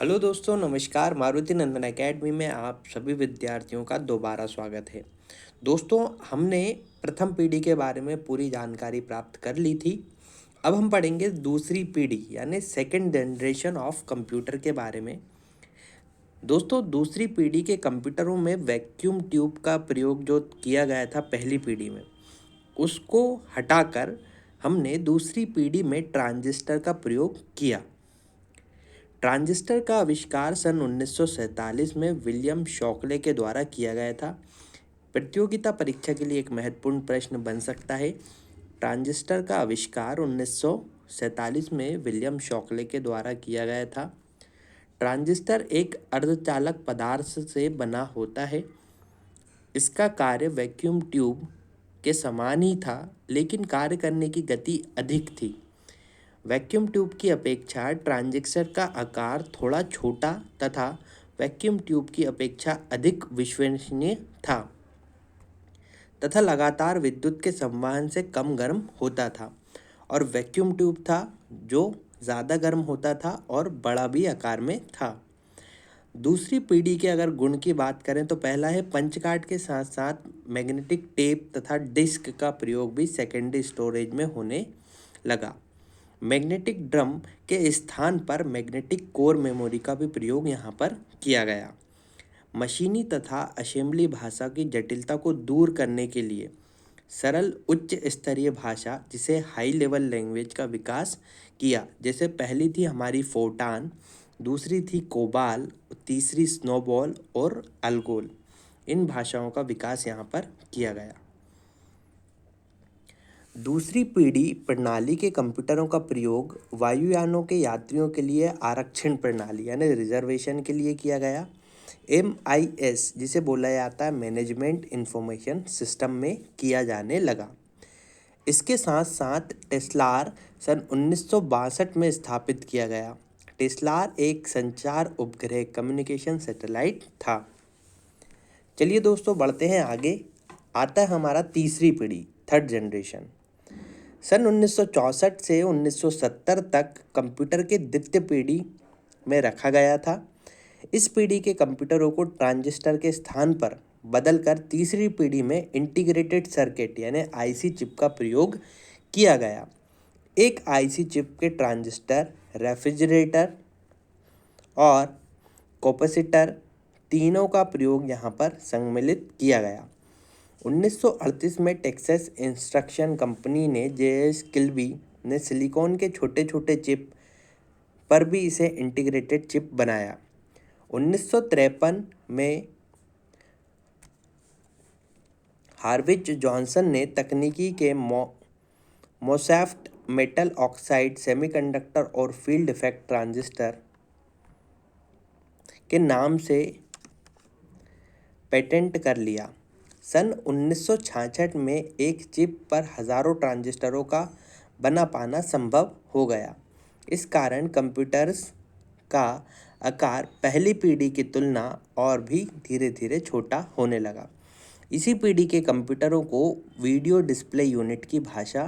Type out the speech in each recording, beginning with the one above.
Hello दोस्तों, नमस्कार। मारुति नंदन academy में आप सभी विद्यार्थियों का दोबारा स्वागत है। दोस्तों, हमने प्रथम पीढ़ी के बारे में पूरी जानकारी प्राप्त कर ली थी। अब हम पढ़ेंगे दूसरी पीढ़ी यानी सेकंड जनरेशन ऑफ कंप्यूटर के बारे में। दोस्तों, दूसरी पीढ़ी के कंप्यूटरों में वैक्यूम ट्यूब का प्रयोग जो किया गया था पहली पीढ़ी में, उसको हटाकर हमने दूसरी पीढ़ी में ट्रांजिस्टर का प्रयोग किया। ट्रांजिस्टर का आविष्कार सन 1947 में विलियम शॉकले के द्वारा किया गया था। प्रतियोगिता परीक्षा के लिए एक महत्वपूर्ण प्रश्न बन सकता है। ट्रांजिस्टर का आविष्कार 1947 में विलियम शॉकले के द्वारा किया गया था। ट्रांजिस्टर एक अर्धचालक पदार्थ से बना होता है। इसका कार्य वैक्यूम ट्यूब के समान ही था, लेकिन कार्य करने की गति अधिक थी। वैक्यूम ट्यूब की अपेक्षा ट्रांजिस्टर का आकार थोड़ा छोटा तथा वैक्यूम ट्यूब की अपेक्षा अधिक विश्वसनीय था तथा लगातार विद्युत के संवहन से कम गर्म होता था, और वैक्यूम ट्यूब था जो ज़्यादा गर्म होता था और बड़ा भी आकार में था। दूसरी पीढ़ी के अगर गुण की बात करें तो पहला है पंच कार्ड के साथ साथ मैग्नेटिक टेप तथा डिस्क का प्रयोग भी सेकेंडरी स्टोरेज में होने लगा। मैग्नेटिक ड्रम के स्थान पर मैग्नेटिक कोर मेमोरी का भी प्रयोग यहाँ पर किया गया। मशीनी तथा असेंबली भाषा की जटिलता को दूर करने के लिए सरल उच्च स्तरीय भाषा जिसे हाई लेवल लैंग्वेज का विकास किया। जैसे पहली थी हमारी फोर्टान, दूसरी थी कोबाल, तीसरी स्नोबॉल और अल्गोल। इन भाषाओं का विकास यहाँ पर किया गया। दूसरी पीढ़ी प्रणाली के कंप्यूटरों का प्रयोग वायुयानों के यात्रियों के लिए आरक्षण प्रणाली यानी रिजर्वेशन के लिए किया गया। MIS जिसे बोला जाता है मैनेजमेंट इंफॉर्मेशन सिस्टम में किया जाने लगा। इसके साथ साथ टेस्लार सन 1962 में स्थापित किया गया। टेस्लार एक संचार उपग्रह कम्युनिकेशन सैटेलाइट था। चलिए दोस्तों, बढ़ते हैं आगे। आता है हमारा तीसरी पीढ़ी, थर्ड जनरेशन। सन 1964 से 1970 तक कंप्यूटर के द्वितीय पीढ़ी में रखा गया था। इस पीढ़ी के कंप्यूटरों को ट्रांजिस्टर के स्थान पर बदलकर तीसरी पीढ़ी में इंटीग्रेटेड सर्किट यानी IC चिप का प्रयोग किया गया। एक IC चिप के ट्रांजिस्टर, रेफ्रिजरेटर और कैपेसिटर तीनों का प्रयोग यहाँ पर सम्मिलित किया गया। 1938 में टेक्सास इंस्ट्रक्शन कंपनी ने JS किल्बी ने सिलिकॉन के छोटे छोटे चिप पर भी इसे इंटीग्रेटेड चिप बनाया। 1953 में हार्विच जॉनसन ने तकनीकी के मोसफेट मेटल ऑक्साइड सेमीकंडक्टर और फील्ड इफेक्ट ट्रांजिस्टर के नाम से पेटेंट कर लिया। सन 1966 में एक चिप पर हजारों ट्रांजिस्टरों का बना पाना संभव हो गया। इस कारण कंप्यूटर्स का आकार पहली पीढ़ी की तुलना और भी धीरे धीरे छोटा होने लगा। इसी पीढ़ी के कंप्यूटरों को वीडियो डिस्प्ले यूनिट की भाषा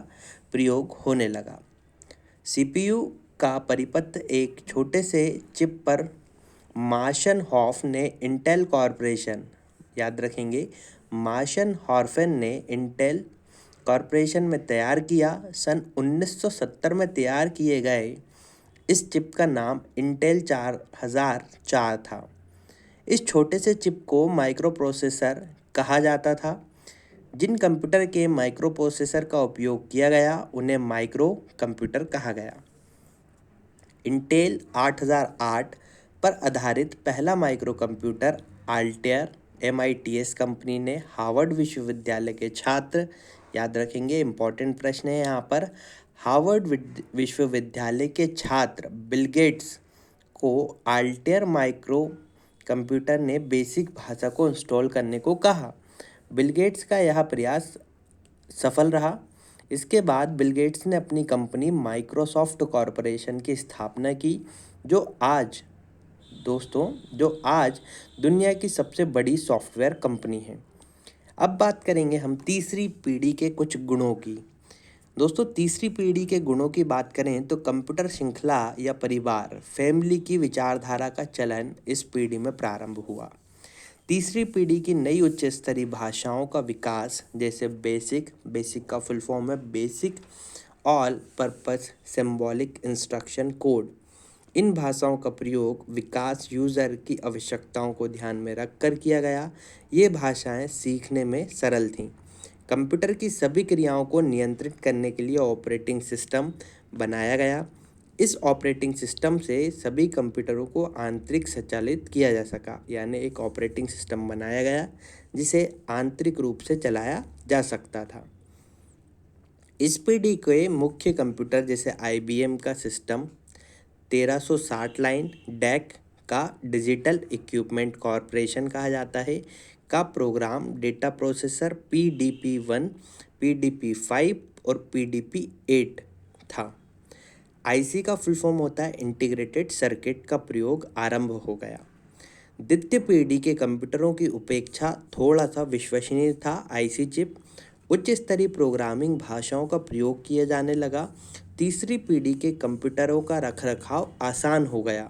प्रयोग होने लगा। CPU का परिपथ एक छोटे से चिप पर मार्शन हॉफ ने इंटेल कॉरपोरेशन, याद रखेंगे, मार्शन हॉर्फन ने इंटेल कॉरपोरेशन में तैयार किया। सन 1970 में तैयार किए गए इस चिप का नाम इंटेल 4004 था। इस छोटे से चिप को माइक्रो प्रोसेसर कहा जाता था। जिन कंप्यूटर के माइक्रो प्रोसेसर का उपयोग किया गया उन्हें माइक्रो कंप्यूटर कहा गया। इंटेल 8008 पर आधारित पहला micro computer Altair MITS company ने हार्वर्ड विश्वविद्यालय के छात्र, याद रखेंगे इंपॉर्टेंट प्रश्न है यहाँ पर, हार्वर्ड विश्वविद्यालय के छात्र बिल गेट्स को अल्टेयर माइक्रो कंप्यूटर ने बेसिक भाषा को इंस्टॉल करने को कहा। बिल गेट्स का यह प्रयास सफल रहा। इसके बाद बिल गेट्स ने अपनी कंपनी माइक्रोसॉफ्ट कॉरपोरेशन की स्थापना की, जो आज दुनिया की सबसे बड़ी सॉफ्टवेयर कंपनी है। अब बात करेंगे हम तीसरी पीढ़ी के कुछ गुणों की। दोस्तों तीसरी पीढ़ी के गुणों की बात करें तो कंप्यूटर श्रृंखला या परिवार फैमिली की विचारधारा का चलन इस पीढ़ी में प्रारंभ हुआ। तीसरी पीढ़ी की नई उच्च स्तरीय भाषाओं का विकास जैसे बेसिक बेसिक का फुल फॉर्म है basic all purpose symbolic instruction code. इन भाषाओं का प्रयोग विकास यूज़र की आवश्यकताओं को ध्यान में रखकर किया गया। ये भाषाएं सीखने में सरल थीं। कंप्यूटर की सभी क्रियाओं को नियंत्रित करने के लिए ऑपरेटिंग सिस्टम बनाया गया। इस ऑपरेटिंग सिस्टम से सभी कंप्यूटरों को आंतरिक संचालित किया जा सका, यानी एक ऑपरेटिंग सिस्टम बनाया गया जिसे आंतरिक रूप से चलाया जा सकता था। इस पीढ़ी के मुख्य कंप्यूटर जैसे IBM का सिस्टम 1360 लाइन डैक का डिजिटल इक्विपमेंट कॉरपोरेशन कहा जाता है का program data processor PDP-1, PDP-5 और PDP-8 था। IC का फुल फॉर्म होता है इंटीग्रेटेड सर्किट का प्रयोग आरंभ हो गया। द्वितीय पीढ़ी के कंप्यूटरों की उपेक्षा थोड़ा सा विश्वसनीय था। IC चिप उच्च स्तरीय प्रोग्रामिंग भाषाओं का प्रयोग किया जाने लगा। तीसरी पीढ़ी के कंप्यूटरों का रखरखाव आसान हो गया।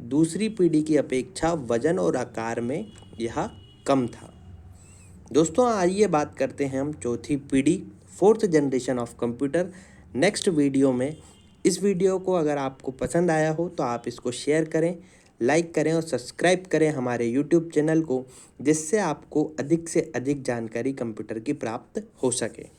दूसरी पीढ़ी की अपेक्षा वजन और आकार में यह कम था। दोस्तों आइए बात करते हैं हम चौथी पीढ़ी fourth generation of computer next video में। इस वीडियो को अगर आपको पसंद आया हो तो आप इसको शेयर करें, लाइक करें और सब्सक्राइब करें हमारे यूट्यूब चैनल को, जिससे आपको अधिक से अधिक जानकारी कंप्यूटर की प्राप्त हो सके।